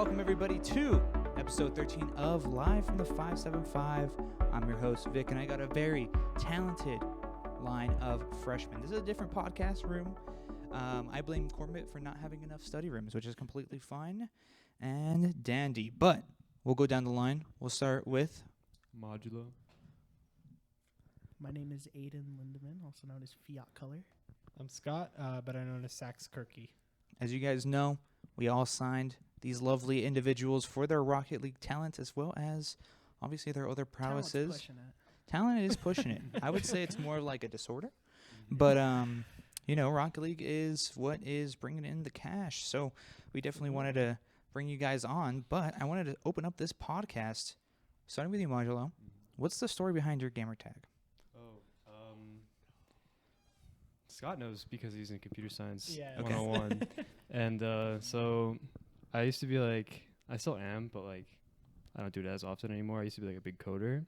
welcome everybody to episode 13 of Live from the 575. I'm your host, Vic, and I got a very talented line of freshmen. This is a different podcast room. I blame Corbett for not having enough study rooms, which is completely fine and dandy. But we'll go down the line. We'll start with Modulo. My name is Aiden Lindemann, also known as Fiat Color. I'm Scott, better known as Sax Kirky. As you guys know, we all signed these lovely individuals for their Rocket League talent, as well as obviously their other prowesses. Talent is pushing it. I would say it's more like a disorder, but Rocket League is what is bringing in the cash. So we definitely wanted to bring you guys on, but I wanted to open up this podcast, starting with you, Modulo. What's the story behind your gamer tag? Scott knows because he's in computer science 101. And so I used to be like, I still am, but like I don't do it as often anymore. I used to be like a big coder.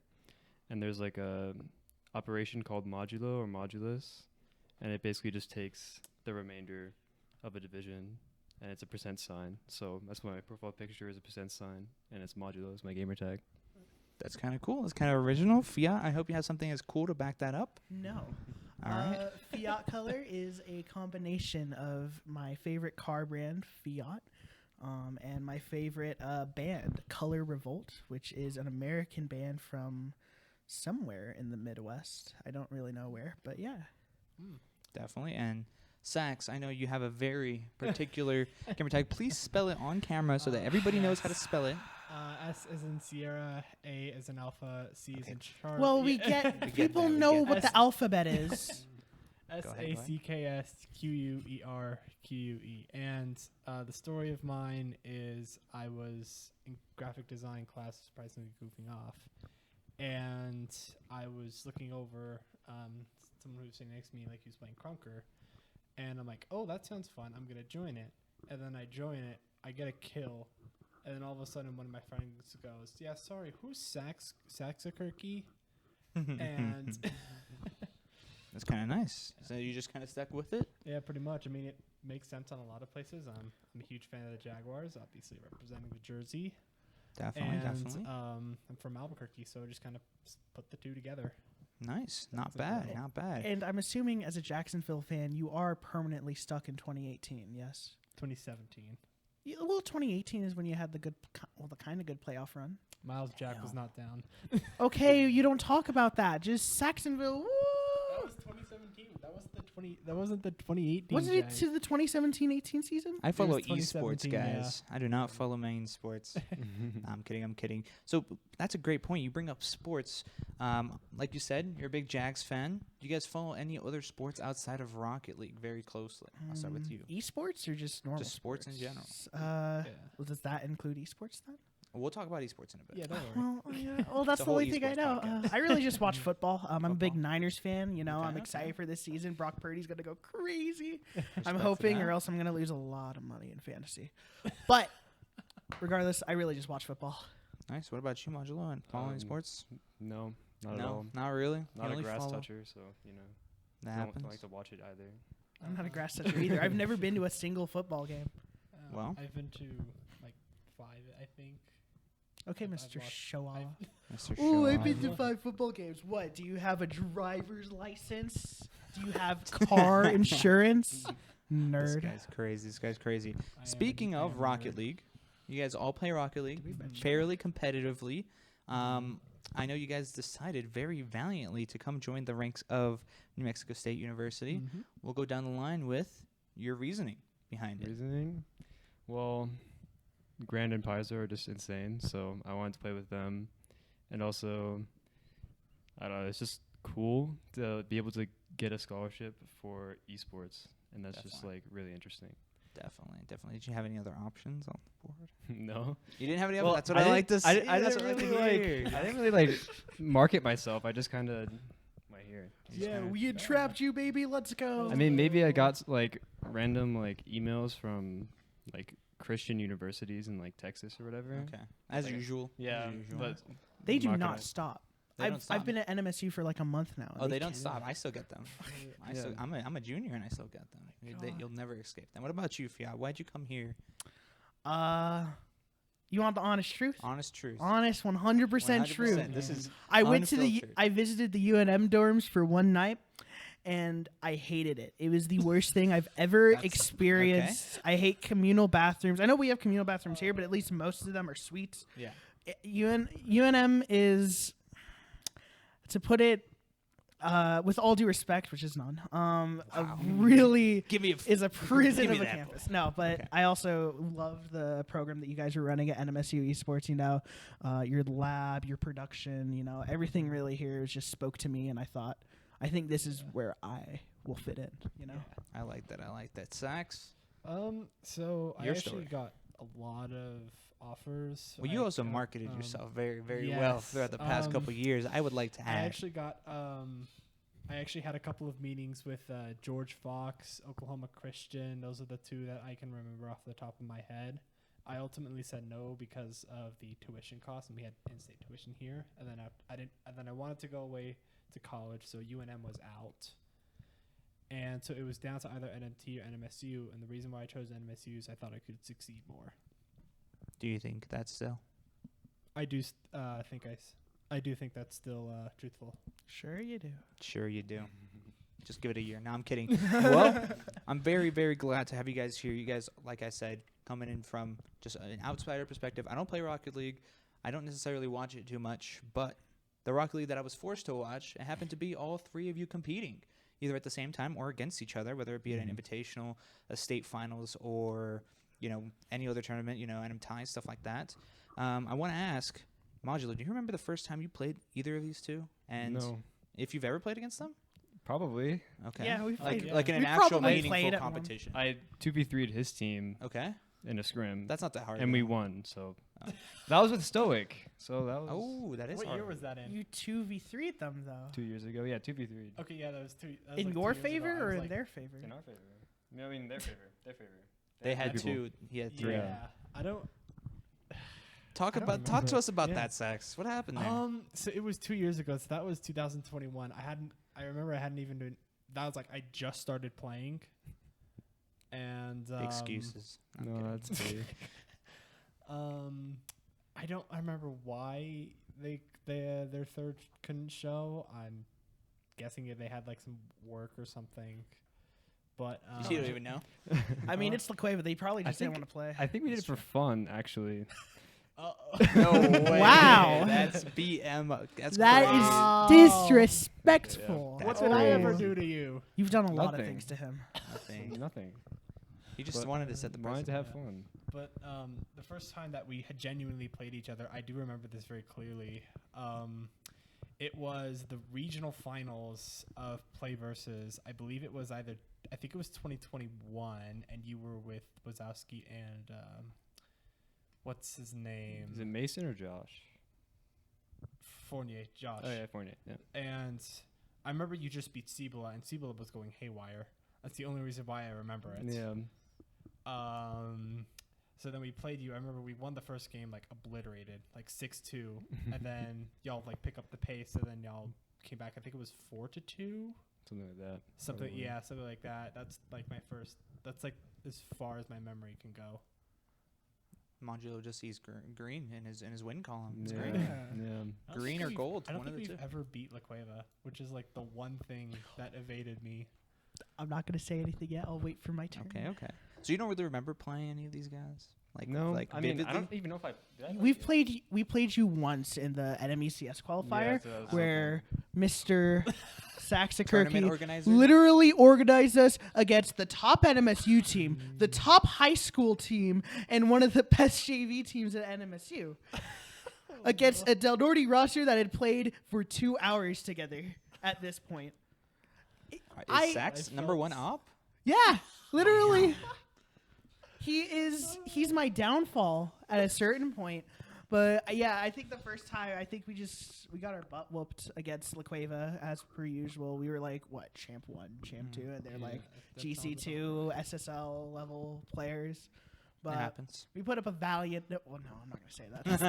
And there's like a operation called modulo or modulus. And it basically just takes the remainder of a division and it's a percent sign. So that's why my profile picture is a percent sign and it's modulo is my gamer tag. That's kind of cool. That's kind of original. Fiat, I hope you have something as cool to back that up. No. All right. Fiat Color is a combination of my favorite car brand, Fiat, and my favorite band, Color Revolt, which is an American band from somewhere in the Midwest. I don't really know where, but yeah. Definitely. And Sax, I know you have a very particular gamer tag. Please spell it on camera so that everybody knows how to spell it. S as in Sierra, A as in Alpha, C as in Charlie. Well, people know what the alphabet is. SACKSQUERQUE. And the story of mine is I was in graphic design class, surprisingly goofing off. And I was looking over someone who was sitting next to me, like he was playing Crunker. And I'm like, oh, that sounds fun. I'm going to join it. And then I join it. I get a kill. And then all of a sudden, one of my friends goes, yeah, sorry, who's Saxakirky? And That's kind of nice. So you just kind of stuck with it? yeah, pretty much. I mean, it makes sense on a lot of places. I'm a huge fan of the Jaguars, obviously representing the jersey. Definitely. I'm from Albuquerque, so I just kind of put the two together. Nice. Not That's bad. about it. Not bad. And I'm assuming as a Jacksonville fan, you are permanently stuck in 2018, yes? 2017. Well, 2018 is when you had the kind of good playoff run. Miles Jack was not down. Okay, you don't talk about that. Just Saxonville. Woo! That was 2017. That wasn't the 2018. Wasn't it to the 2017-18 season? I follow was esports, 2017, guys. I do not follow main sports. I'm kidding. So that's a great point. You bring up sports. Like you said, you're a big Jags fan. Do you guys follow any other sports outside of Rocket League very closely? I'll start with you. Esports or just normal? Just sports in general. Well, does that include esports then? We'll talk about esports in a bit. Yeah, don't worry. Well, that's It's a the whole only thing I esports know. podcast. I really just watch football. I'm a big Football. Niners fan. You know, Okay, I'm excited okay. for this season. Brock Purdy's going to go crazy. Respect I'm for hoping, that. or else I'm going to lose a lot of money in fantasy. But regardless, I really just watch football. Nice. What about you, Modulo, and following sports? No, not at all. Not really. Not You a only grass follow- toucher, so That don't happens. like to watch it either. I'm not a grass toucher either. I've never been to a single football game. Well. I've been to like 5, I think. Okay, I've Mr. watched- Show-off. Mr. Ooh, Show I've been to Off. 5 football games. What? Do you have a driver's license? Do you have car insurance? Nerd. This guy's crazy. I am Speaking a of fan Rocket nerd. League, you guys all play Rocket League we mention fairly competitively. I know you guys decided very valiantly to come join the ranks of New Mexico State University. Mhm. We'll go down the line with your reasoning behind it. Reasoning? Well, Grand and Paizo are just insane, so I wanted to play with them. And also, I don't know, it's just cool to be able to get a scholarship for esports, and that's just Definitely. like really interesting. Definitely. Did you have any other options on the board? No. You didn't have any Well, other. That's what I like to see. I That's didn't what I really like to hear. I didn't really like market myself. I just kind of my here. Yeah, we entrapped you, baby. Let's go. I mean, maybe I got like random like emails from like Christian universities in like Texas or whatever. Okay. As Like- usual. Yeah, As usual. but They do not not gonna- stop. They don't I've stop. been at NMSU for like a month now. Oh, they don't stop. I still get them. Yeah. I'm a junior and I still get them. God. You'll never escape them. What about you, Fiat? Why'd you come here? You want the honest truth? Honest truth. Honest, 100% true. This is I visited the UNM dorms for one night, and I hated it. It was the worst thing I've ever experienced. I hate communal bathrooms. I know we have communal bathrooms here, but at least most of them are suites. Yeah. UNM is, to put it with all due respect, which is none, really is a prison of a campus. No, but I also love the program that you guys are running at NMSU Esports. You know, your lab, your production, you know, everything really here just spoke to me, and I think this is where I will fit in. You know, I like that. Sax. So I Your actually story. got a lot of offers. Well, you also marketed yourself very, very well throughout the past couple of years. I would like to add. I actually had a couple of meetings with George Fox, Oklahoma Christian. Those are the two that I can remember off the top of my head. I ultimately said no because of the tuition costs, and we had in-state tuition here. And then I didn't. And then I wanted to go away to college, so UNM was out. And so it was down to either NMT or NMSU. And the reason why I chose NMSU is I thought I could succeed more. Do you think that's still? I do think that's still truthful. Sure you do. Sure you do. Just give it a year. No, I'm kidding. Well, I'm very, very glad to have you guys here. You guys, like I said, coming in from just an outsider perspective. I don't play Rocket League. I don't necessarily watch it too much, but the Rocket League that I was forced to watch, it happened to be all three of you competing, either at the same time or against each other, whether it be at an invitational, a state finals, or any other tournament, NM ties, stuff like that. I want to ask, Modular, do you remember the first time you played either of these two? And No. if you've ever played against them? Probably. Okay. Yeah, we've played. Like in an We've actual probably meaningful played at one. competition. I 2v3'd his team Okay. in a scrim. That's not that hard. and we though. won. So Oh. that was with Stoic. So that was Oh, that is What hard. year was that in? You 2v3'd them though. 2 years ago. Yeah, 2v3'd. Okay, yeah, that was two. That was In like your 2 years ago. favor I or was in like, their favor? In our favor. I mean, their favor. Their favor. They had people. two. He had three. Yeah, I don't. Talk I don't to remember. us about Yeah. that, Sax. What happened there? So it was 2 years ago. So that was 2021. I remember I hadn't even been. That was like I just started playing. And Excuses. I'm No, kidding. that's pretty. I remember why their third couldn't show. I'm guessing they had like some work or something. But You don't even know. I mean, it's LaQueva. They probably just didn't think- want to play. I think we did it for fun, actually. No way. Wow. That's BM. That's That crazy. is Oh. disrespectful. Yeah, What that's did I ever crazy. do to you? You've done a lot of Nothing. things to him. Nothing. Nothing. He just But wanted to set the Wanted to precedent. have fun. But the first time that we had genuinely played each other, I do remember this very clearly. It was the regional finals of Play Versus. I believe it was I think it was 2021, and you were with Wazowski and what's his name? Is it Mason or Josh? Fournier, Josh. Oh, yeah, Fournier. Yeah. And I remember you just beat Cibola, and Cibola was going haywire. That's the only reason why I remember it. Yeah. So then we played you. I remember we won the first game like obliterated, like 6-2, and then y'all like pick up the pace, and then y'all came back. I think it was 4-2, Something like that. something. Probably. Yeah, something like that. That's like my first. That's like as far as my memory can go. Modulo just sees green in his win column. It's Yeah. great. Yeah. I don't Green think or we've- gold, I don't one of think the we've two. ever beat LaQueva, which is like the one thing that evaded me. I'm not going to say anything yet. I'll wait for my turn. Okay. So you don't really remember playing any of these guys? Like No, like I mean, I vividly? don't even know if I. We played you once in the NMECS qualifier so that was where Mr. Tournament Saxakirky organizer. literally organized us against the top NMSU team, the top high school team, and one of the best JV teams at NMSU. Against a Del Norte roster that had played for 2 hours together at this point. Is Sax number one op? Yeah, literally. He's my downfall at a certain point. But yeah, I think the first time, we got our butt whooped against LaQueva as per usual. We were like, what, champ 1, champ 2, and they're like GC2, SSL level players. It happens. We put up a valiant. No, well, no, I'm not gonna say that. That's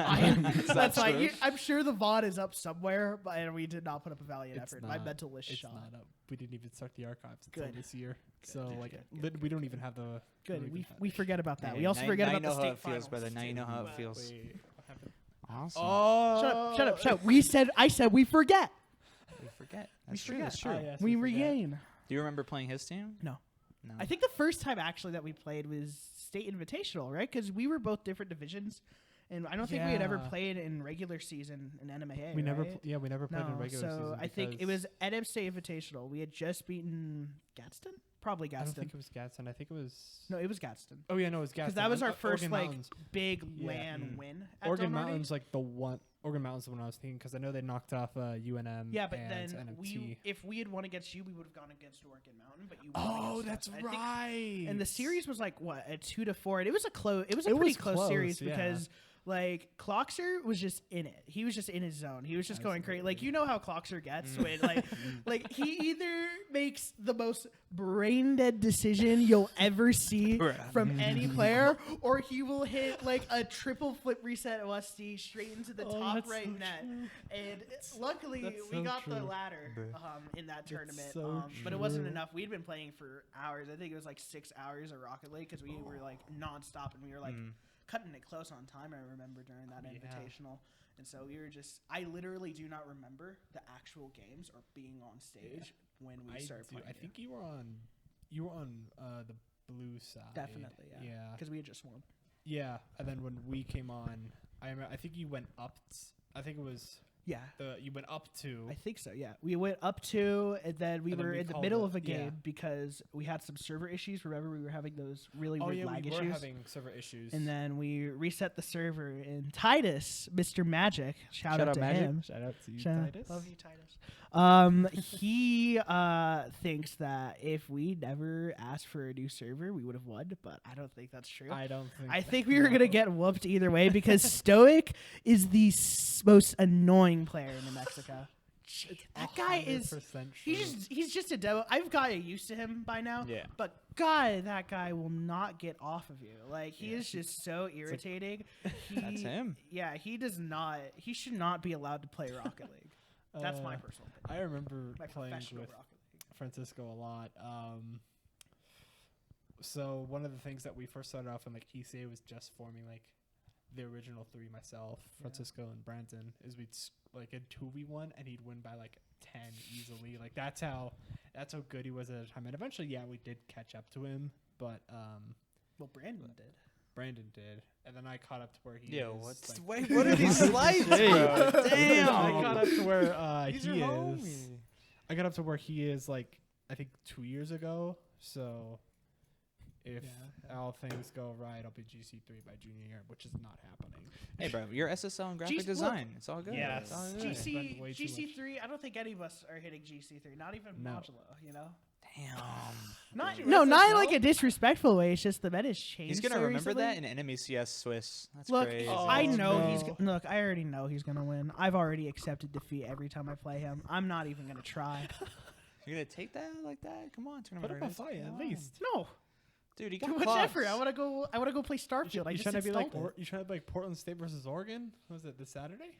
fine. That's fine. I'm sure the VOD is up somewhere, but and we did not put up a valiant effort. My mental was shot. Not up. We didn't even start the archives until Good. this year, Good, so good, like good, good, we don't even have the. Good. We forget about that. Hey, we also now- forget now about you the know how state it feels, finals. brother. Now you know how it feels. Wait, what happened? Awesome. Oh, Shut up. I said we forget. We forget. We That's true. forget. That's true. Oh, yes, We forget. regain. Do you remember playing his team? No. No. I think the first time actually that we played was State Invitational, right? Because we were both different divisions, and I don't think we had ever Yeah. played in regular season in NMAA. We never, right? we never played in regular so season. I think it because was NM State Invitational. We had just beaten Gadsden, probably I don't Gadsden. think it was Gadsden. I think it was. No, it was Gadsden. Oh yeah, no, it was Gadsden. Because that was our And, first Oregon like Mountains. big Yeah. LAN win. At Oregon Donority. Mountains, like the one. Oregon Mountains, the one I was thinking, because I know they knocked off UNM. Yeah, but and then NMT. if we had won against you, we would have gone against Oregon Mountain. But you. Won Oh, against that's us. I think- right. And the series was like what, a 2-4, and it was a close. It was a It pretty was close, close, series yeah. because like Cloxer was just in it. He was just in his zone. He was just going crazy. Like you know how Cloxer gets when like he either makes the most brain dead decision you'll ever see from any player, or he will hit like a triple flip reset OSD straight into the top that's right so net. true. And luckily That's we so got the true. ladder in that tournament. so But it wasn't true. enough. We'd been playing for hours. I think it was like 6 hours of Rocket League because we were like nonstop and we were like cutting it close on time. I remember during that Yeah. invitational, and so we were just. I literally do not remember the actual games or being on stage when we started playing. I think you were on the blue side. Definitely, yeah. Yeah. Because we had just won. Yeah, and then when we came on, I think you went up. I think it was Yeah. you went up to. I think so, yeah. We went up to, and then we And then were we in the called middle it, of a game yeah. because we had some server issues. Remember, we were having those really Oh weird yeah, lag we issues. were having server issues. And then we reset the server, and Titus, Mr. Magic, shout out to Magic. him. shout out to you, Shout out- Titus. Love you, Titus. He thinks that if we never asked for a new server, we would have won, but I don't think that's true. I don't think. I think we were gonna get whooped either way because Stoic is the most annoying player in New Mexico. That guy is. He's just a devil. I've gotten used to him by now. Yeah. But God, that guy will not get off of you. Like he is just so irritating. That's him. Yeah, he does not. He should not be allowed to play Rocket League. That's my personal opinion. I remember My playing professional with Rocket League. Francisco a lot. So one of the things that we first started off in like ECA was just forming like the original three, myself, Francisco, and Brandon, is we'd like a 2v1 and he'd win by like 10 easily. Like that's how good he was at the time. And eventually, yeah, we did catch up to him, but Well, Brandon did. Brandon did, and then I caught up to where he Yo, is. what's like, wait? What are these slides, bro? I Damn. got up to where He's he your is. homie. I got up to where he is like I think 2 years ago. So if all things go right, I'll be GC3 by junior year, which is not happening. Hey, bro, you're SSL and graphic design. It's all good. Yes. It's all good. Spend way too much. GC3. I don't think any of us are hitting GC3. Not even No. Modulo. You know. Damn. Not in like a disrespectful way. It's just the meta's changed. He's gonna so remember recently. that in enemy CS Swiss. That's Look, crazy. I know no. he's look. I already know he's gonna win. I've already accepted defeat every time I play him. I'm not even gonna try. You're gonna take that like that? Come on, Put tournament up a artist. fight Come at on. least. No, Dude, you got too much clubs. effort. I wanna go play Starfield. I You just trying to be like installed it. you trying to be like Portland State versus Oregon? Was it this Saturday?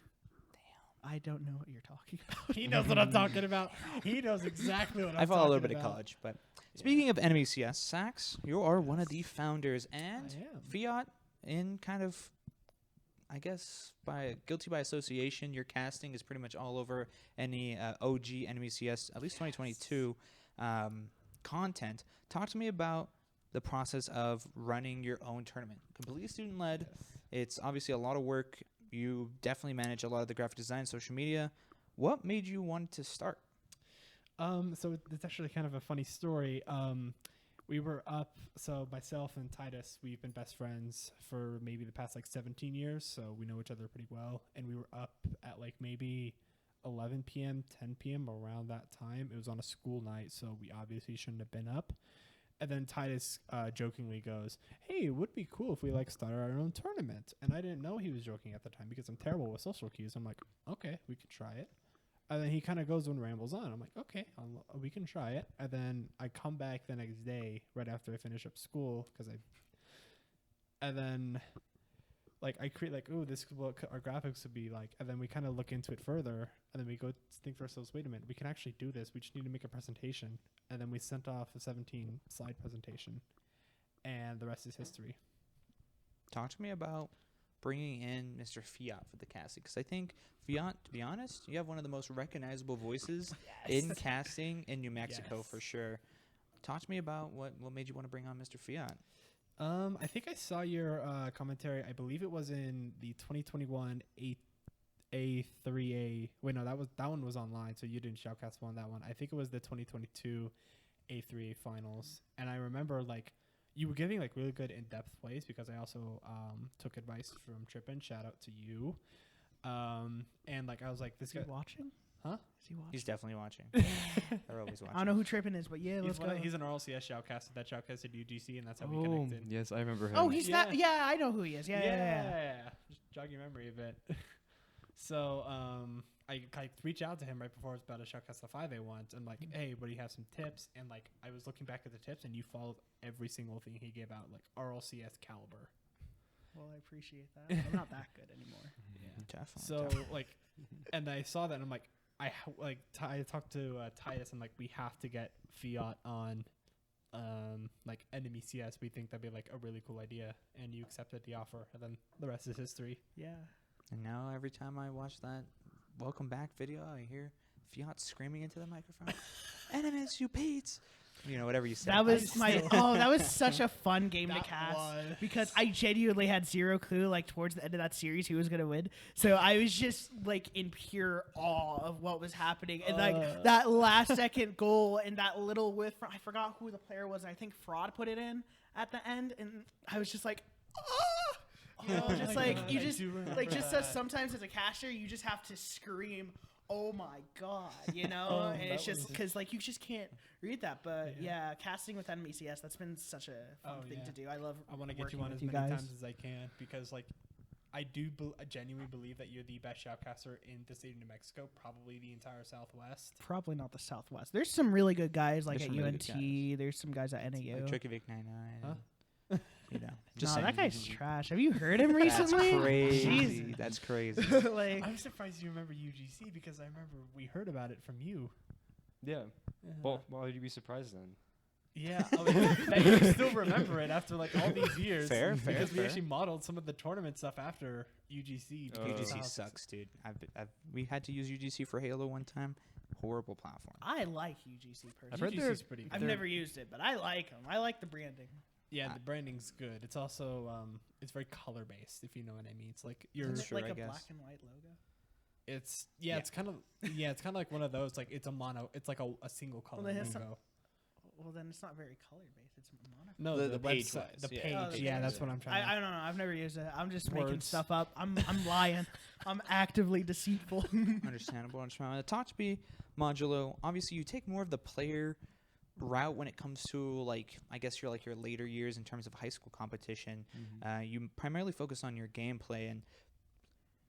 I don't know what you're talking about. He knows what I'm talking about. He knows exactly what I'm I talking follow a little bit about. of college, but speaking of enemy CS, Sax, you are one of the founders and I am. Fiat in kind of, I guess, by guilty by association. Your casting is pretty much all over any OG enemy CS, at least 2022 content. Talk to me about the process of running your own tournament. Completely student led. It's obviously a lot of work. You definitely manage a lot of the graphic design, social media. What made you want to start? So it's actually kind of a funny story. We were up, so myself and Titus, we've been best friends for maybe the past like 17 years, so we know each other pretty well. And we were up at like maybe 11 p.m., 10 p.m. around that time. It was on a school night, so we obviously shouldn't have been up. And then Titus jokingly goes, "Hey, it would be cool if we like started our own tournament." And I didn't know he was joking at the time because I'm terrible with social cues. I'm like, "Okay, we could try it." And then he kind of goes and rambles on. I'm like, "Okay, we can try it." And then I come back the next day right after I finish up school because and then like I create like, oh, this is what our graphics would be like, and then we kind of look into it further, and then we go think to ourselves, wait a minute, we can actually do this. We just need to make a presentation, and then we sent off a 17-slide presentation, and the rest is history. Talk to me about bringing in Mr. Fiat for the casting, because I think Fiat, to be honest, you have one of the most recognizable voices in casting in New Mexico for sure. Talk to me about what made you want to bring on Mr. Fiat. I think I saw your commentary. I believe it was in the 2021 A3A. Wait, no, that one was online, so you didn't shoutcast on that one. I think it was the 2022 A3A finals, and I remember like you were giving like really good in-depth plays because I also took advice from Trippin. Shout out to you. And like I was like, this guy watching? Huh? Is he watching? He's definitely watching. They're always watching. I don't know who Trippin is, but yeah, let's go. He's an RLCS shoutcaster that shoutcasted UGC, and that's how we connected. Yes, I remember him. Oh, he's that. Yeah, I know who he is. Yeah. Just jog your memory a bit. So I reached out to him right before I was about to shoutcast the 5A once, and like, hey, but he has some tips, and like I was looking back at the tips, and you followed every single thing he gave out, like RLCS caliber. Well, I appreciate that. I'm not that good anymore. Yeah, definitely. So definitely. like, and I saw that, and I'm like, I talked to Titus, and like we have to get Fiat on like enemy CS. We think that'd be like a really cool idea, and you accepted the offer, and then the rest is history. Yeah. And now every time I watch that welcome back video, I hear Fiat screaming into the microphone, "Enemies, you Pete's!" You know, whatever you said. That was that was such a fun game to That cast was. because I genuinely had zero clue like towards the end of that series who was gonna win. So I was just like in pure awe of what was happening, and like that last second goal and that little whiff. I forgot who the player was. I think Fraud put it in at the end, and I was just like, oh, you know, just like you just like just as sometimes as a caster, you just have to scream, "Oh my god," you know, and it's just because like you just can't read that. But yeah, casting with enemy CS, that's been such a fun thing to do. I want to get you on as many times as I can because like I genuinely believe that you're the best shoutcaster in the state of New Mexico, probably the entire Southwest. Probably not the Southwest. There's some really good guys like There's at some really UNT. good guys. There's some guys at NAU. Like Tricky Vic 99. Huh? You know, just Nah, saying. that guy's trash. Have you heard him recently? That's crazy. Jesus. That's crazy. Like, I'm surprised you remember UGC because I remember we heard about it from you. Yeah. Well, why would you be surprised then? Yeah, that you still remember it after like all these years. Fair. Because we actually modeled some of the tournament stuff after UGC. UGC sucks, dude. We had to use UGC for Halo one time. Horrible platform. I like UGC personally. I've heard UGC's pretty good. I've never used it, but I like them. I like the branding. Yeah, the branding's good. It's also it's very color based, if you know what I mean. It's like you're Isn't it Sure, like I a guess. black and white logo? it's it's kind of like one of those like it's a mono. It's like a single color Well, it has logo. Well, then it's not very color based. It's mono. No, The page website, wise, the yeah. page. Oh, the Yeah, page, that's yeah. what I'm trying. I don't know. I've never used it. I'm just making Words. stuff up. I'm lying. I'm actively deceitful. Understandable. Talk to me, Modulo. Obviously, you take more of the player route when it comes to like I guess your later years in terms of high school competition. You primarily focus on your gameplay and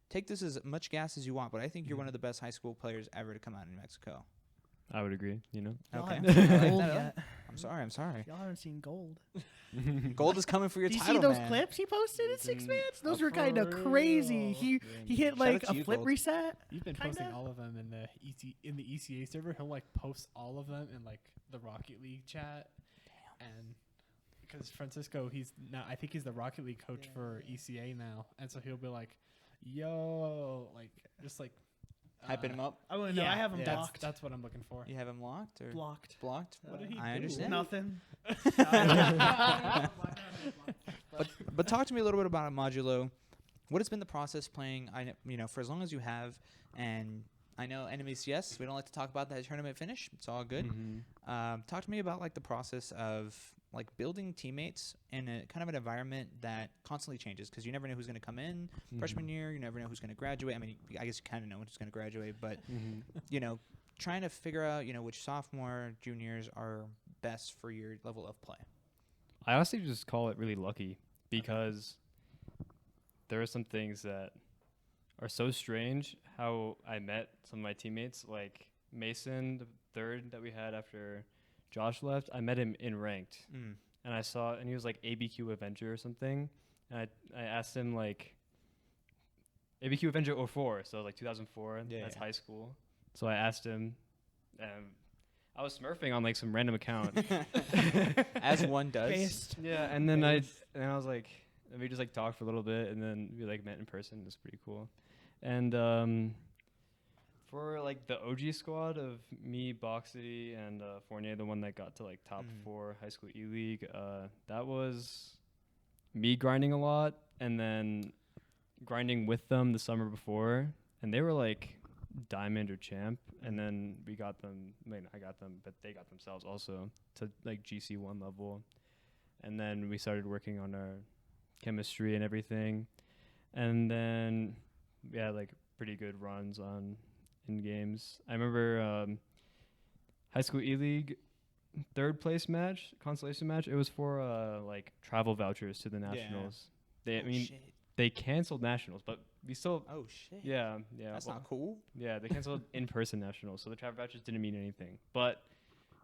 take this as much gas as you want, but I think you're one of the best high school players ever to come out of New Mexico. I would agree. You know. Y'all Okay. haven't seen I like gold that. yet. I'm sorry. Y'all haven't seen gold. Gold is coming for your Do you title, see those man. clips he posted in Six Mans? Those Oh, were kind of for crazy. real? He hit Shout like out to a you, flip Gold. reset. You've been Kinda. posting all of them in the ECA server. He'll like post all of them in like the Rocket League chat. And because Francisco, I think he's the Rocket League coach for ECA now, and so he'll be like, "Yo," like just like Hyping him up. I wouldn't know. I have him blocked. That's what I'm looking for. You have him locked or Blocked. blocked? What did he I do? understand. Nothing. But talk to me a little bit about Modulo. What has been the process playing? For as long as you have, and I know enemies. Yes, we don't like to talk about that tournament finish. It's all good. Talk to me about like the process of like building teammates in a kind of an environment that constantly changes because you never know who's going to come in freshman year. You never know who's going to graduate. I mean, I guess you kind of know who's going to graduate, but trying to figure out which sophomore, juniors are best for your level of play. I honestly just call it really lucky because there are some things that are so strange. How I met some of my teammates, like Mason, the third that we had after Josh left. I met him in ranked, and he was like ABQ Avenger or something. And I asked him like ABQ Avenger 04, so like 2004. Yeah, That's yeah. high school. So I asked him. I was smurfing on like some random account. As one does. Based. Yeah, and then I was like, and we just like talked for a little bit, and then we like met in person. It was pretty cool. And for like the OG squad of me, Boxity, and Fournier, the one that got to like top 4 high school E League, that was me grinding a lot, and then grinding with them the summer before, and they were like diamond or champ, and then we got them. I mean, I got them, but they got themselves also to like GC1 level, and then we started working on our chemistry and everything, and then we had like pretty good runs on in games. I remember high school E League 3rd place match, consolation match. It was for like travel vouchers to the nationals. They canceled nationals, but we still. Oh shit. Yeah. That's not cool. Yeah, they canceled in-person nationals, so the travel vouchers didn't mean anything. But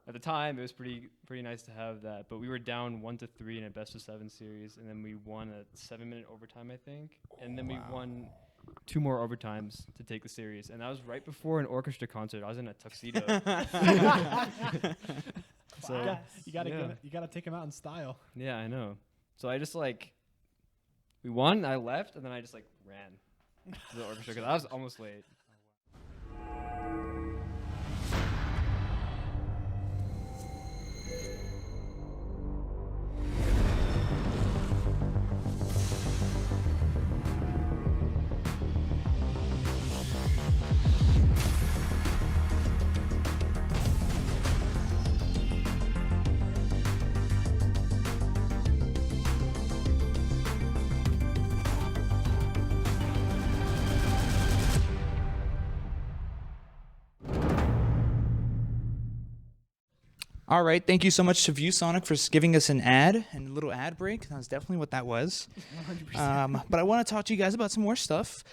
at the time, it was pretty nice to have that. But we were down 1-3 in a best-of-7 series, and then we won a 7-minute overtime, I think, and then we won 2 more overtimes to take the series, and that was right before an orchestra concert. I was in a tuxedo. So you gotta take him out in style. yeah, I know. So I just like. We won, I left, and then I just like ran to the orchestra because I was almost late. All right, thank you so much to Viewsonic for giving us an ad and a little ad break. That was definitely what that was. 100%. But I want to talk to you guys about some more stuff,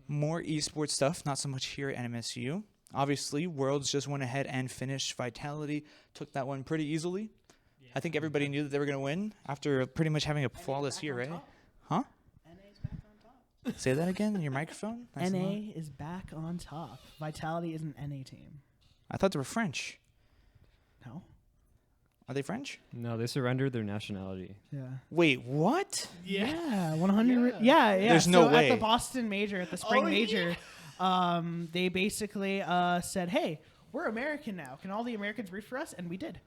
more esports stuff, not so much here at NMSU. Obviously, Worlds just went ahead and finished. Vitality took that one pretty easily. Yeah. I think everybody knew that they were going to win after pretty much having a flawless year, right? Huh? NA's back on top. Say that again in your microphone. Nice and loud. NA is back on top. Vitality is an NA team. I thought they were French. No? Are they French? No, they surrendered their nationality. Yeah. Wait, what? Yeah, 100. Yeah. There's no way. At the Boston major, at the spring major, they basically said, "Hey, we're American now. Can all the Americans root for us?" And we did.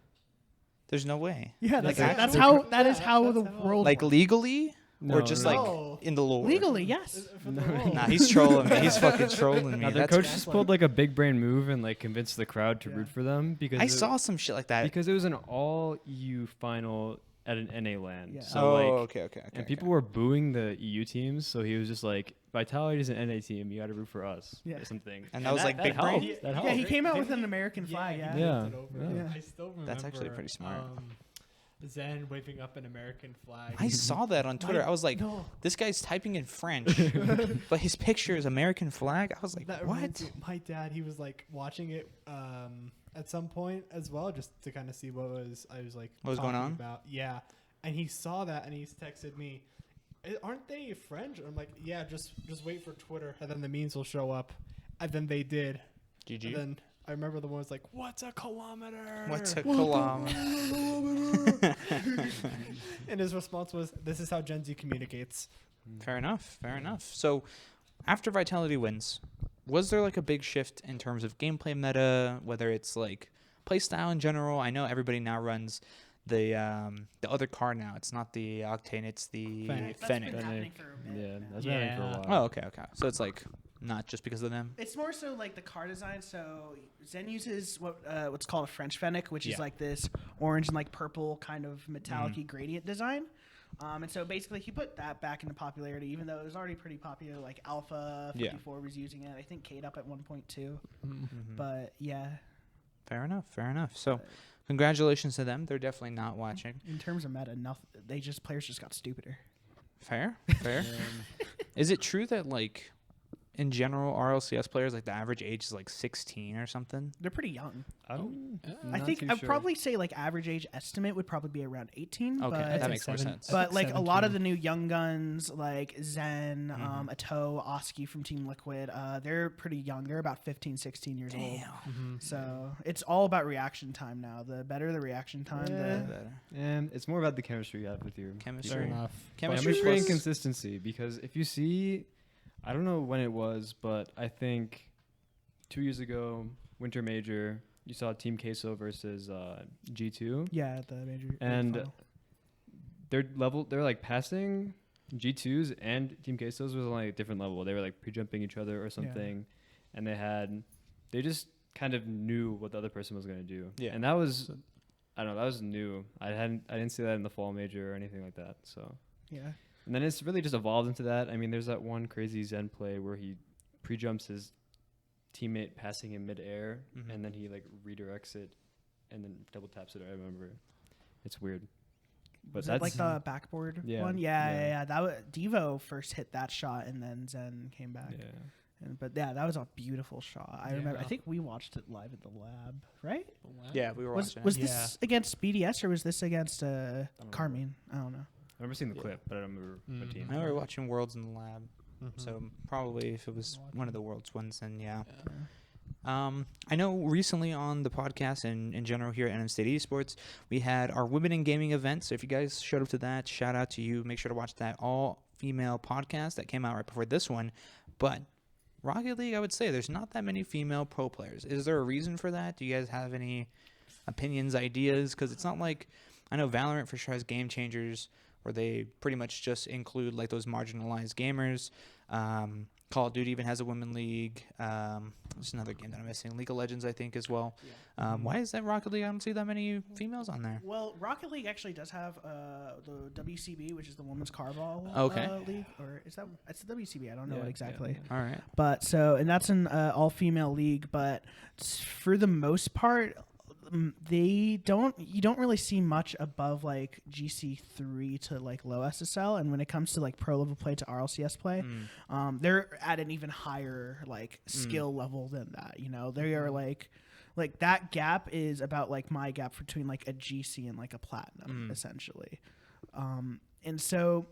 There's no way. Yeah, Like that's actually- how that is how the world Like works. legally? No, or just no. like in the lore? Legally, yes. Nah, he's trolling me. He's fucking trolling me. Now their That's coach just pulled like a big brain move and like convinced the crowd to root for them because I saw some shit like that. because it was an all EU final at an NA LAN. Yeah. So like okay. and people were booing the EU teams, so he was just like, Vitality is an NA team, you got to root for us Yeah. or something. And that was like big brain? helped. That Yeah, helped. he came out with an American flag. Yeah. Yeah. Yeah. I still remember. That's actually pretty smart. Zen waving up an American flag. I saw that on Twitter. I was like, No. this guy's typing in French, but his picture is American flag. I was like, That what? reminds me- my dad, he was like watching it at some point as well, just to kind of see what I was like. What was going talking on? About. Yeah, and he saw that and he's texted me, "Aren't they French?" I'm like, "Yeah, just wait for Twitter, and then the memes will show up." And then they did. And GG. then I remember the one was like, "What's a kilometer?" What's a kilometer? And his response was, "This is how Gen Z communicates." Fair enough. So, after Vitality wins, was there like a big shift in terms of gameplay meta, whether it's like play style in general? I know everybody now runs the other car now. It's not the Octane, it's the Fennec. That's been Fennec. happening for a bit Yeah, now. that's been happening for a Oh, while. okay. So it's like not just because of them. It's more so like the car design. So Zen uses what's called a French Fennec, which is Yeah. like this orange and like purple kind of metallic-y gradient design. And so basically he put that back into popularity, even though it was already pretty popular. Like Alpha 54 was using it. I think Kate up at 1.2. But yeah, Fair enough. So congratulations to them. They're definitely not watching. in terms of meta, players just got stupider. Fair. Is it true that like in general, RLCS players, like the average age is like 16 or something? They're pretty young. I'm I not think too I'd sure. probably say like average age estimate would probably be around 18. Okay, but that makes more sense. But like a lot of the new young guns, like Zen, Ato, Oski from Team Liquid, they're pretty young. They're about 15, 16 years old. So it's all about reaction time now. The better the reaction time, Yeah. the Better. And it's more about the chemistry you have with your Fair Chemistry. enough. Chemistry chemistry and plus- consistency. Because if you see, I don't know when it was, but I think 2 years ago, Winter Major, you saw Team Queso versus G2. yeah, the major. And final. they're like passing G2s and Team Quesos was on like a different level. They were like pre-jumping each other or something. And they just kind of knew what the other person was going to do. Yeah. And that was, I don't know, that was new. I didn't see that in the fall major or anything like that. So, Yeah. and then it's really just evolved into that. I mean, there's that one crazy Zen play where he pre-jumps his teammate passing him midair, and then he like redirects it and then double taps it. I remember. It's weird. But Was that's it like the backboard Yeah, one? yeah. Yeah. That was, Devo first hit that shot, and then Zen came back. yeah. But yeah, that was a beautiful shot. I Yeah. remember. I think we watched it live at the lab, right? Yeah, we were Was watching was it. this against BDS or was this against Carmine? I don't know. I remember seeing the clip, but I don't remember what team. I know we were watching Worlds in the lab. So probably if it was one of the Worlds ones, then yeah. I know recently on the podcast and in general here at NM State Esports, we had our Women in Gaming event. So if you guys showed up to that, shout out to you. Make sure to watch that all-female podcast that came out right before this one. But Rocket League, I would say there's not that many female pro players. Is there a reason for that? Do you guys have any opinions, ideas? Because it's not like, I know Valorant for sure has Game Changers where they pretty much just include like those marginalized gamers. Call of Duty even has a women league. There's another game that I'm missing. League of Legends, I think, as well. Why is that Rocket League? I don't see that many females on there. Well, Rocket League actually does have the WCB, which is the Women's Carball league, or is that it's the WCB? I don't know Yeah, it exactly. All right. But so, and that's an all-female league. But for the most part, you don't really see much above like GC3 to like low SSL, and when it comes to like pro level play to RLCS play, they're at an even higher like skill level than that. You know, they are like that gap is about like my gap between like a GC and like a platinum essentially, and so.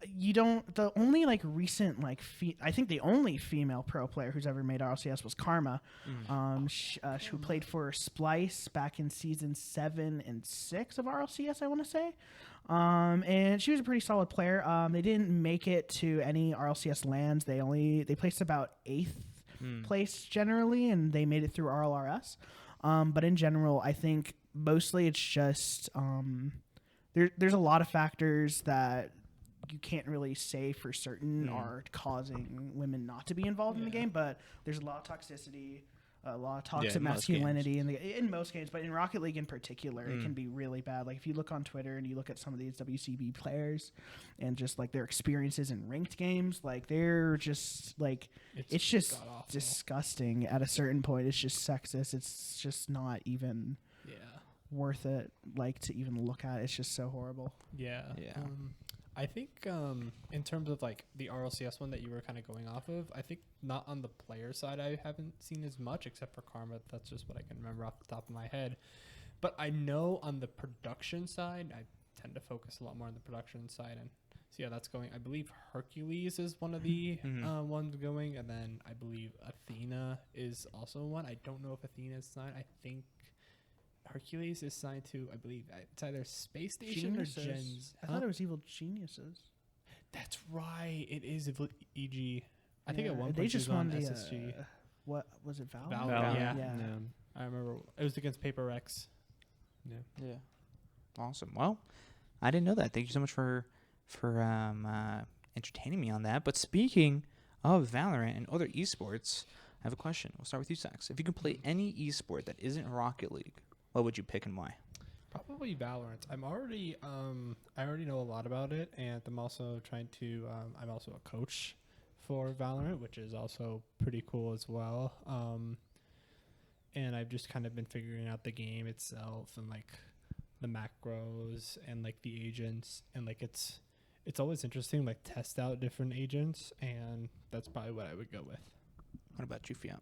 The only like recent like I think the only female pro player who's ever made RLCS was Karma, who played for Splice back in season 7 and 6 of RLCS, I want to say, and she was a pretty solid player. They didn't make it to any RLCS lands. They placed about 8th place generally, and they made it through RLRS. But in general, I think mostly it's just there's a lot of factors that you can't really say for certain are causing women not to be involved in the game, but there's a lot of toxicity, a lot of toxic masculinity in most games, but in Rocket League in particular, it can be really bad. Like if you look on Twitter and you look at some of these WCB players and just like their experiences in ranked games, like they're just like it's just disgusting at a certain point. It's just sexist. It's just not even worth it like to even look at. It's just so horrible. Yeah. I think in terms of like the RLCS one that you were kind of going off of, I think not on the player side I haven't seen as much except for Karma. That's just what I can remember off the top of my head. But I know on the production side, I tend to focus a lot more on the production side. And so yeah, that's going. I believe Hercules is one of the ones going. And then I believe Athena is also one. I don't know if Athena is signed. I think Hercules is signed to, I believe, it's either Space Station or Gens. I thought it was Evil Geniuses. That's right. It is Evil EG. I think at one point they just won the SSG. what was it? Valor? Valor, yeah. Yeah. I remember it was against Paper Rex. Yeah. Awesome. Well, I didn't know that. Thank you so much for entertaining me on that. But speaking of Valorant and other esports, I have a question. We'll start with you, Sax. If you could play any esport that isn't Rocket League, what would you pick and why? Probably Valorant. I already know a lot about it, and I'm also trying to. I'm also a coach for Valorant, which is also pretty cool as well. And I've just kind of been figuring out the game itself and like the macros and like the agents and like it's it's always interesting, like test out different agents, and that's probably what I would go with. What about you, Fiat?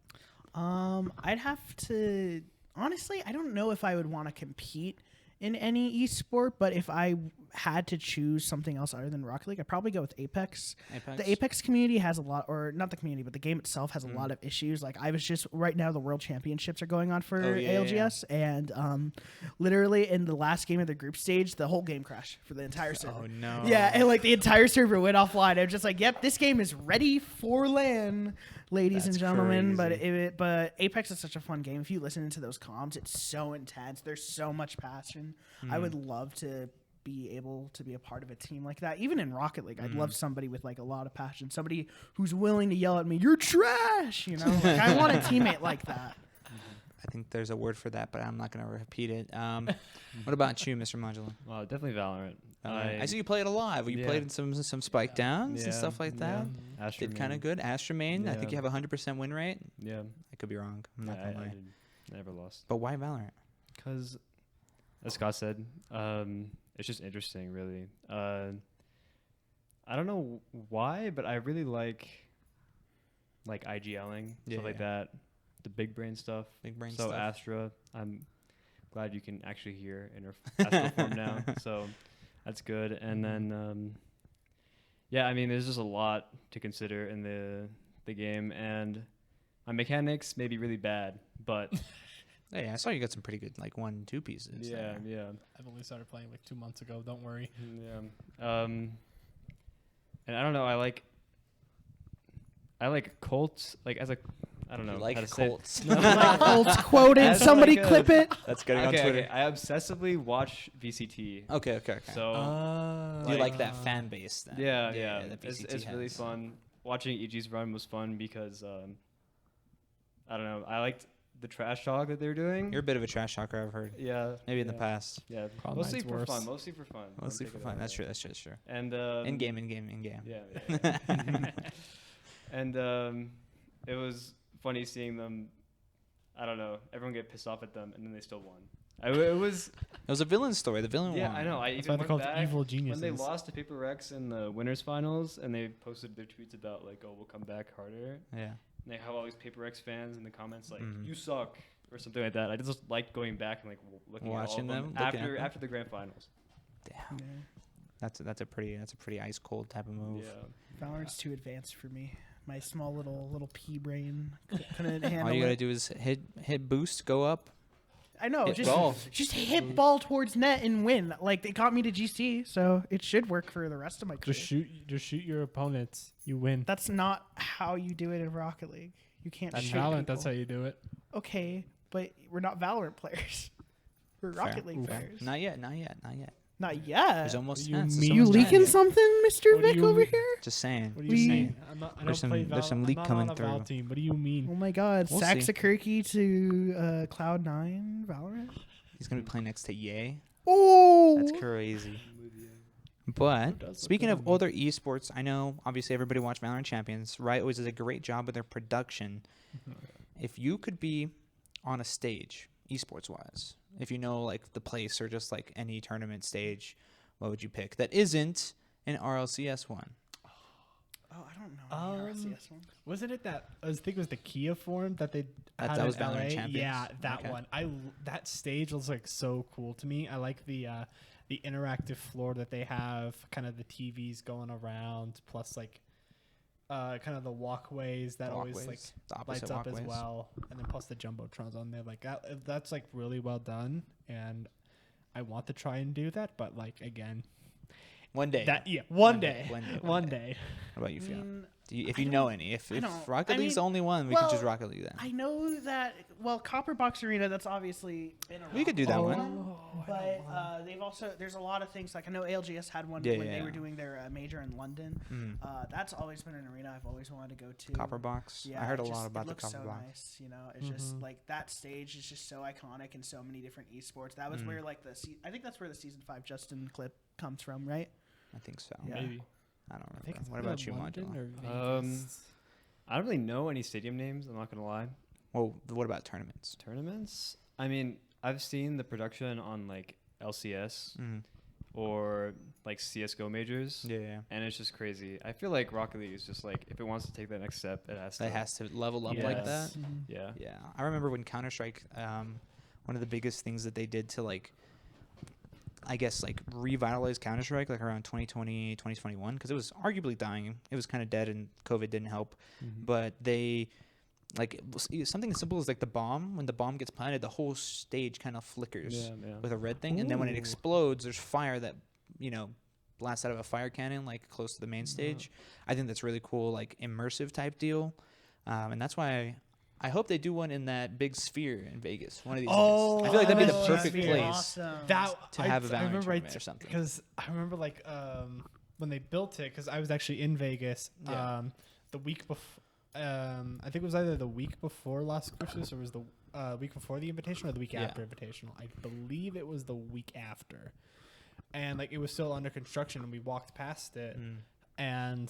I'd have to honestly. I don't know if I would want to compete in any esport, but if I had to choose something else other than Rocket League, I'd probably go with Apex. The Apex community has a lot, or not the community, but the game itself has a lot of issues. Like I was just right now, the World Championships are going on for ALGS, and literally in the last game of the group stage, the whole game crashed for the entire server. Oh no! Yeah, and like the entire server went offline. I was just like, "Yep, this game is ready for LAN, ladies and gentlemen." Crazy. But Apex is such a fun game. If you listen to those comms, it's so intense. There's so much passion. I would love to be able to be a part of a team like that. Even in Rocket League, I'd love somebody with like a lot of passion, somebody who's willing to yell at me, "You're trash!" You know, like, I want a teammate like that. I think there's a word for that, but I'm not going to repeat it. What about you, Mr. Modular? Well, definitely Valorant. I see you play it a lot. You played in some spike downs and stuff like that. Astra Did kind of good. Astra main. I think you have a 100% win rate. Yeah. I could be wrong. I'm not going to lie. I never lost. But why Valorant? Because, as Scott said, it's just interesting, really. I don't know why, but I really like IGLing, stuff like that. The big brain stuff. So Astra, I'm glad you can actually hear in her Astra form now. So that's good. And then, I mean, there's just a lot to consider in the game, and my mechanics may be really bad, but hey, I saw you got some pretty good 1-2 pieces. Yeah. I've only started playing like 2 months ago. Don't worry. Yeah. And I don't know. I like Colts. Like as a, I don't know. You like how to say it. Colts. Like Colts quoted. As Somebody like a- clip it. That's getting on Twitter. Okay. I obsessively watch VCT. Okay. So Do you like that fan base then? yeah. that It's VCT really has. fun. Watching EG's run was fun because I don't know. I liked the trash talk that they were doing. You're a bit of a trash talker, I've heard. Yeah. Maybe in the past. Yeah. Probably Mostly mine's for worse. fun. Mostly for fun. Mostly Don't for take it fun. that That's way. true. That's true. And In game. Yeah. And it was funny seeing them. I don't know. Everyone get pissed off at them, and then they still won. It was. It was a villain story. The villain won. Yeah, I know. I That's even why they're went called back evil when geniuses. they lost to Paper Rex in the winners finals, and they posted their tweets about like, "Oh, we'll come back harder." Yeah. And they have all these Paper Rex fans in the comments like, Mhm. "You suck" or something like that. I just like going back and like looking Watching at all of them, them looking at them. after the grand finals. Damn. That's a pretty ice cold type of move. Yeah. Valorant's too advanced for me. My small little pea brain couldn't handle All you gotta it. do is hit boost, go up. I know, hit just ball. hit ball towards net and win. Like they got me to GC, so it should work for the rest of my career. Just shoot your opponents. You win. That's not how you do it in Rocket League. You can't In shoot Valorant, people. that's how you do it. Okay, but we're not Valorant players. We're Rocket League players. Not yet. Not yet. There's almost You chance. mean- There's You almost leaking chance. something, Mr. What do Vic you over mean? here? Just saying. What do Just you saying. mean? I There's don't some- play there's some I'm leak not coming on a Val through. team. What do you mean? Oh my God, We'll Sax see. Sakurki to Cloud9 Valorant. He's gonna be playing next to Ye. Oh, That's crazy. But does look speaking good of on me. other esports, I know obviously everybody watch Valorant Champions. Riot always does a great job with their production. If you could be on a stage, esports wise, if you know like the place or just like any tournament stage, what would you pick that isn't an RLCS one? Oh, I don't know. any RLCS one. Wasn't it that? I think it was the Kia form that they had that in was Valorant LA. Champions? Yeah, that Okay. one. That stage was like so cool to me. I like the interactive floor that they have, kind of the TVs going around, plus like kind of the walkways that always like the opposite lights up walkways. as well, and then plus the jumbotrons on there. Like that's like really well done, and I want to try and do that, but like again, One day. one day, day. one day. What about you, I Fiona? mean, If I you know don't- any, if don't- Rocket I League's the mean, only one, we well, can choose Rocket League then. I know that. Well, Copper Box Arena. That's obviously been around. We could do that for a one. while, But they've also there's a lot of things like I know ALGS had one Yeah, when yeah, they were yeah. doing their major in London. Mm. That's always been an arena I've always wanted to go to. Copper Box. Yeah, I heard a it just- lot about it the looks Copper so Box. nice, you know. It's just like that stage is just so iconic in so many different esports. That was where like I think that's where the season 5 Justin clip comes from, right? I think so. Yeah. Maybe. I don't I remember. think it's What either about you, London Modular? or Vegas. I don't really know any stadium names. I'm not gonna lie. Well, what about tournaments? Tournaments. I mean, I've seen the production on like LCS, Mm. or like CS:GO majors. Yeah. And it's just crazy. I feel like Rocket League is just like, if it wants to take that next step, it has to. That has to level up like that. Yes. Yeah. Yeah. I remember when Counter-Strike, one of the biggest things that they did to like, I guess like revitalize Counter-Strike like around 2020, 2021, because it was arguably dying. It was kind of dead and COVID didn't help. But they, like something as simple as like the bomb, when the bomb gets planted, the whole stage kind of flickers with a red thing. And then when it explodes, there's fire that, you know, blasts out of a fire cannon like close to the main stage. I think that's really cool, like immersive type deal. And that's why I hope they do one in that big sphere in Vegas one of these days. I feel like that'd be the perfect place to have a Valorant tournament or something. Because I remember like when they built it, because I was actually in Vegas the week before. I think it was either the week before Las Cruces or was the week before the Invitational or the week after Invitational. I believe it was the week after. And like it was still under construction, and we walked past it, and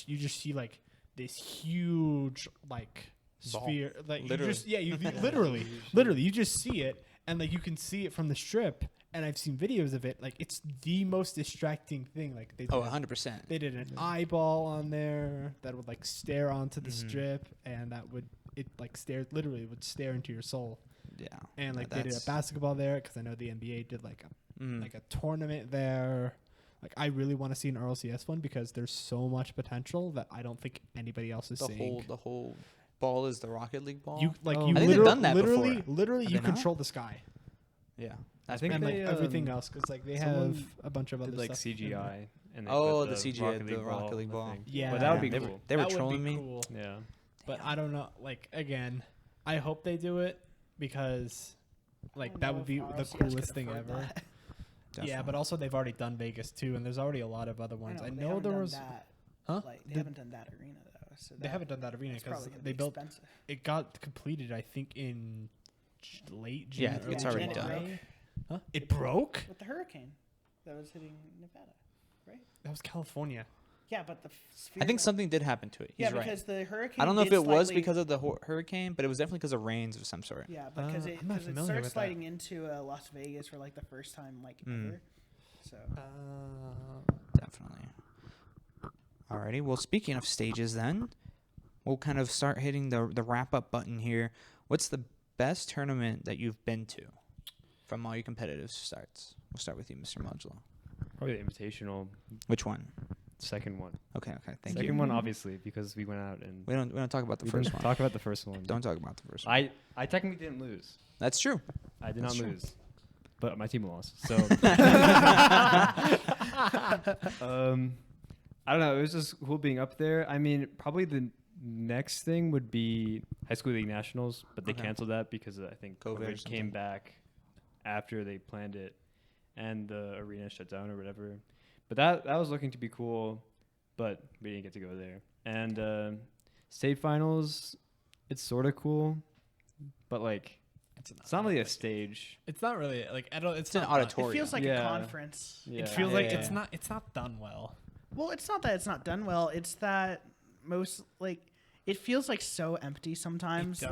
you just see like this huge like sphere, like literally. literally you just see it, and like you can see it from the strip. And I've seen videos of it. Like it's the most distracting thing. Like they 100%. They did an eyeball on there that would like stare onto the strip, and that would would stare into your soul. Yeah. And like they did a basketball there, because I know the NBA did like a tournament there. Like I really want to see an RLCS one, because there's so much potential that I don't think anybody else is seeing. The whole ball is the Rocket League ball. I think they've done that before. Literally, you control the sky. Yeah. I think and they, like everything else, because like they have a bunch of other like stuff. CGI. And they the put CGI, the Rocket League ball. Yeah, but that would be they cool. They were that trolling me. Cool. Yeah. But I don't know. Like again, I hope they do it, because like that would be the coolest thing ever. Yeah, but also they've already done Vegas too, and there's already a lot of other ones. I know there was. Like they haven't done that arena though. So they haven't done that arena because they built. Expensive. It got completed, I think, in late June. Yeah, I think it's already done. Huh? It broke with the hurricane that was hitting Nevada, right? That was California. Yeah, but the I think something did happen to it. He's right. Because the hurricane. I don't know if it was because of the hurricane, but it was definitely because of rains of some sort. Yeah, because it starts sliding into Las Vegas for like the first time like ever. So definitely. Alrighty. Well, speaking of stages, then we'll kind of start hitting the wrap up button here. What's the best tournament that you've been to from all your competitive starts? We'll start with you, Mr. Modula. Probably the Invitational. Which one? Second one. Okay. Thank you. Second one, obviously, because we went out and we don't talk about the first one. Talk about the first one. Don't talk about the first one. I technically didn't lose. That's true. I did not lose, but my team lost. So I don't know. It was just cool being up there. I mean, probably the next thing would be High School League Nationals, but they canceled that because I think COVID came back after they planned it, and the arena shut down or whatever. But that was looking to be cool, but we didn't get to go there. And state finals, it's sort of cool, but like it's not really a stage. It's not really like I don't. It's an auditorium. It feels like a conference. Yeah. It feels like it's not done well. Well, it's not that it's not done well. It's that most like it feels like so empty sometimes.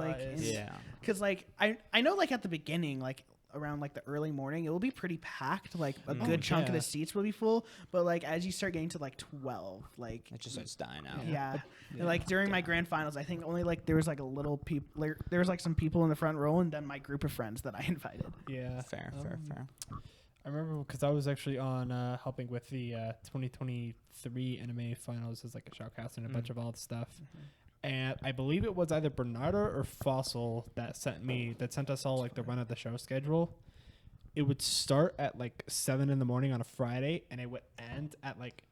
Because like I know like at the beginning like around like the early morning it will be pretty packed, like a good chunk of the seats will be full, but like as you start getting to like 12 like it just starts dying out. And, like during my grand finals I think only like there was like a little people there was like some people in the front row and then my group of friends that I invited. Fair. I remember because I was actually on helping with the 2023 anime finals as like a shoutcast and a bunch of all the stuff. And I believe it was either Bernardo or Fossil that sent us all like the run of the show schedule. It would start at like 7 a.m. on a Friday, and it would end at like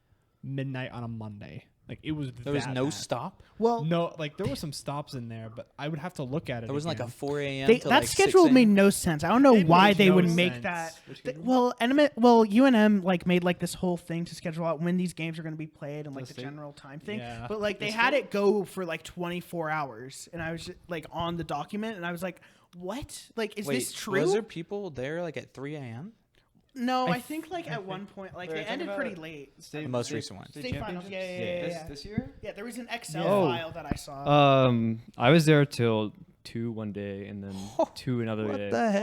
midnight on a Monday. Like it was. There was no stop. Well, no, like there were some stops in there, but I would have to look at it. There was like a 4 a.m. That like schedule 6 a.m. made no sense. I don't know why they would make that. UNM like made like this whole thing to schedule out when these games are going to be played and like the general time thing. Yeah. But like they had it go for like 24 hours, and I was just, like on the document, and I was like, "What? Like, is this true?" Was there people there like at 3 a.m.? No, I think like at one point, like it ended pretty late. The most recent one. State finals, yeah. This year? Yeah, there was an Excel file that I saw. I was there till 2 one day and then 2 another What day. the heck?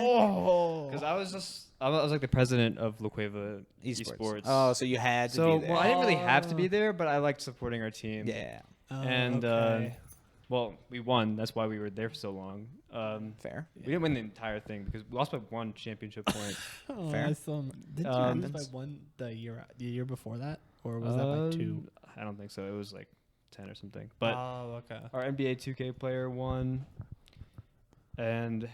Because I was like the president of La Cueva Esports. Oh, so you had to So be there. well, I didn't really have to be there, but I liked supporting our team. Yeah, And okay. well, we won. That's why we were there for so long. fair. We didn't win the entire thing because we lost by 1 championship point. Fair. I still, didn't you lose by 1 the year before that, or was that by 2? I don't think so. It was like 10 or something. But okay. our NBA 2K player won, and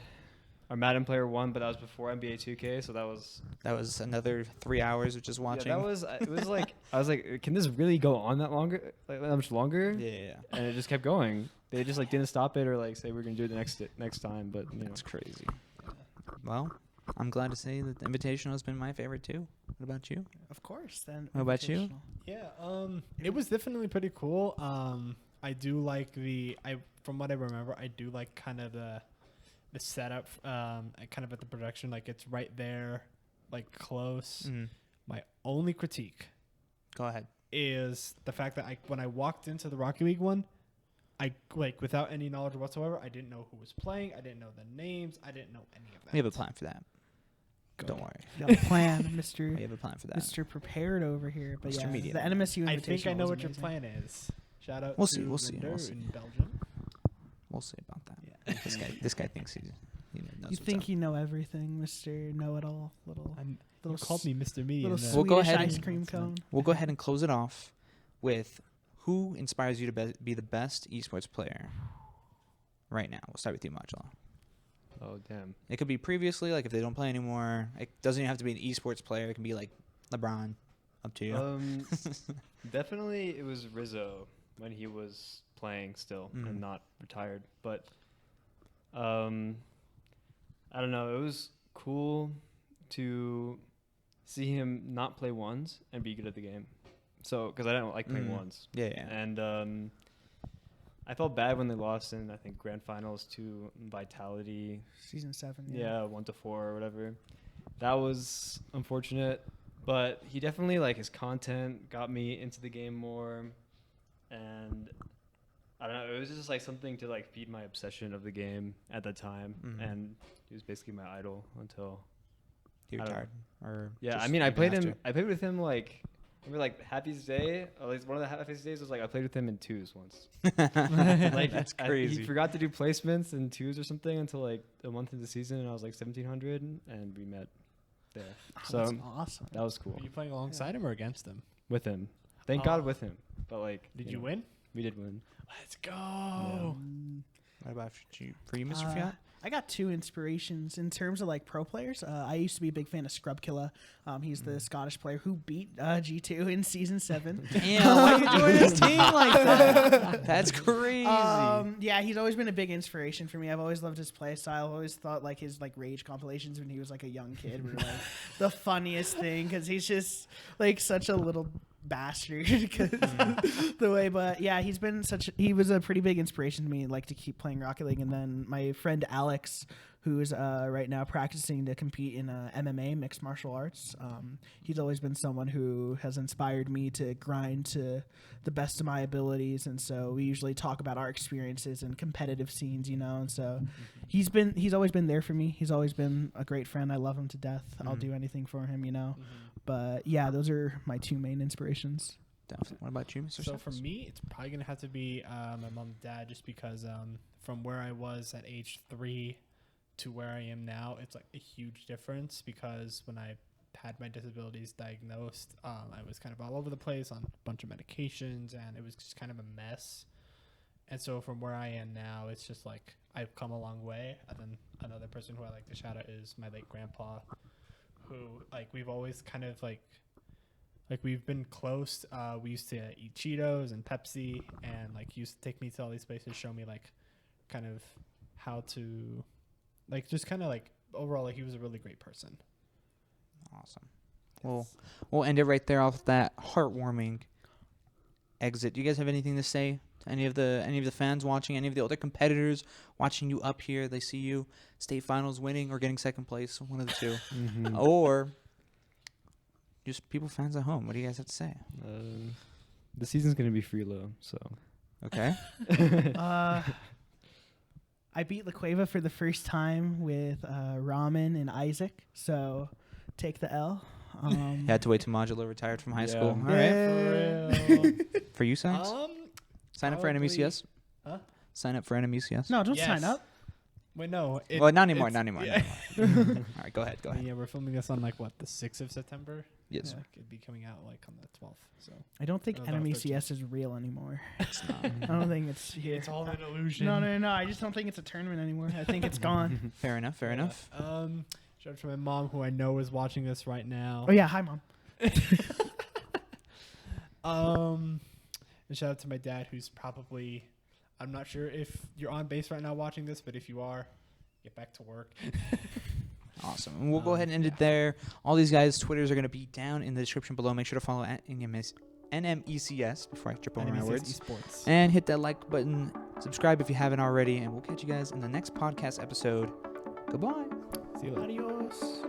our Madden player won, but that was before NBA 2K, so that was another 3 hours of just watching. Yeah, it was like I was like, can this really go on that longer? Like that much longer? Yeah. And it just kept going. They just like didn't stop it or like say we're gonna do it next time. But you know, That's crazy. Well, I'm glad to say that the Invitational has been my favorite too. What about you? Of course. Then. What about you? Invitational. Yeah. It was definitely pretty cool. I do like from what I remember, I do like kind of the setup. Kind of at the production, like it's right there, like close. Mm-hmm. My only critique Go ahead. is the fact that when I walked into the Rocket League one, I like without any knowledge whatsoever, I didn't know who was playing. I didn't know the names. I didn't know any of that. We have a plan for that. Don't worry. Got a plan, Mr. We have a plan for that. Mr. Prepared over here. But Mr. yeah, Media the Man. NMSU Invitational I think I know was what your amazing. plan is. Shout out We'll to see, we'll see, Rinder we'll see. in Belgium. We'll see about that. Yeah. This guy thinks he knows You what's think up. you know everything, Mr. Know-it-all, little You called me Mr. Media. little in We'll Swedish go ahead ice and- cream cone. We'll go ahead and close it off with who inspires you to be the best esports player right now. We'll start with you, Modula. oh damn. It could be previously, like if they don't play anymore. It doesn't even have to be an esports player. It can be like LeBron. Up to you. Definitely it was Rizzo when he was playing still Mhm. and not retired. But I don't know. It was cool to see him not play ones and be good at the game. So because I don't like playing ones. Yeah, yeah. And I felt bad when they lost in, I think, grand finals to Vitality. Season 7. Yeah, 1-4 or whatever. That was unfortunate, but he definitely, like, his content got me into the game more, and I don't know, it was just like something to like feed my obsession of the game at that time, and he was basically my idol until You I don't retired, or yeah. just I mean, I even played after? him. I played with him like. Remember, like happiest day, or like one of the happiest days was like I played with him in twos once. Like That's he crazy. forgot to do placements in twos or something until like a month into the season, and I was like 1700, and we met there. So That's awesome. that was cool Were you playing alongside him or against him? with him. Thank God with him. But like, Did you know, win? We did win. Let's go. What about you, Mr. Fiat? I got 2 inspirations in terms of like pro players. I used to be a big fan of Scrubkilla. He's the Scottish player who beat G2 in season 7. Damn, why you join his team like that? That's crazy. Yeah, he's always been a big inspiration for me. I've always loved his play style. I've always thought like his like rage compilations when he was like a young kid were like the funniest thing because he's just like such a little bastard because the way. But yeah, he was a pretty big inspiration to me, like to keep playing Rocket League. And then my friend Alex, who's right now practicing to compete in MMA, mixed martial arts. He's always been someone who has inspired me to grind to the best of my abilities, and so we usually talk about our experiences and competitive scenes, and so he's always been there for me. He's always been a great friend. I love him to death. I'll do anything for him, But yeah, those are my 2 main inspirations. Definitely. What about you, Mr. So Stephens? for me, it's probably gonna have to be my mom and dad, just because from where I was at age 3 to where I am now, it's like a huge difference. Because when I had my disabilities diagnosed, I was kind of all over the place on a bunch of medications, and it was just kind of a mess. And so from where I am now, it's just like I've come a long way. And then another person who I like to shout out is my late grandpa, who like we've always kind of like we've been close. We used to eat Cheetos and Pepsi, and like he used to take me to all these places, show me like kind of how to like just kind of like overall, like he was a really great person. Awesome. Well, we'll end it right there off that heartwarming exit. Do you guys have anything to say to any of the fans watching, any of the other competitors watching you up here? They see you state finals winning or getting second place, one of the two, or just people, fans at home. What do you guys have to say? The season's gonna be free low, so Okay. I beat La Cueva for the first time with Ramen and Isaac. So take the L. You had to wait till Modulo retired from high Yeah. school. All Yeah. right. For real. For you, Science? Sign up for probably- NMECS? Huh? Sign up for NMECS? No, don't Yes. sign up. Wait, no. Well, not anymore. it's- Not anymore. Yeah. Not anymore. All right, go ahead. Yeah, we're filming this on like what, the 6th of September? Yes. Yeah, it'd be coming out like on the 12th. So I don't think Oh, that was NMECS is real anymore. It's not. I don't think it's here. it's all an illusion. No. I just don't think it's a tournament anymore. I think it's gone. Fair enough. Fair enough. Shout out to my mom, who I know is watching this right now. Oh yeah, hi mom. And shout out to my dad, who's probably, I'm not sure if you're on base right now watching this, but if you are, get back to work. Awesome. And we'll go ahead and end it there. All these guys' Twitters are going to be down in the description below. Make sure to follow at NMECS before I trip over my NBC words. Esports. And hit that like button. Subscribe if you haven't already. And we'll catch you guys in the next podcast episode. Goodbye. See you later. Adios.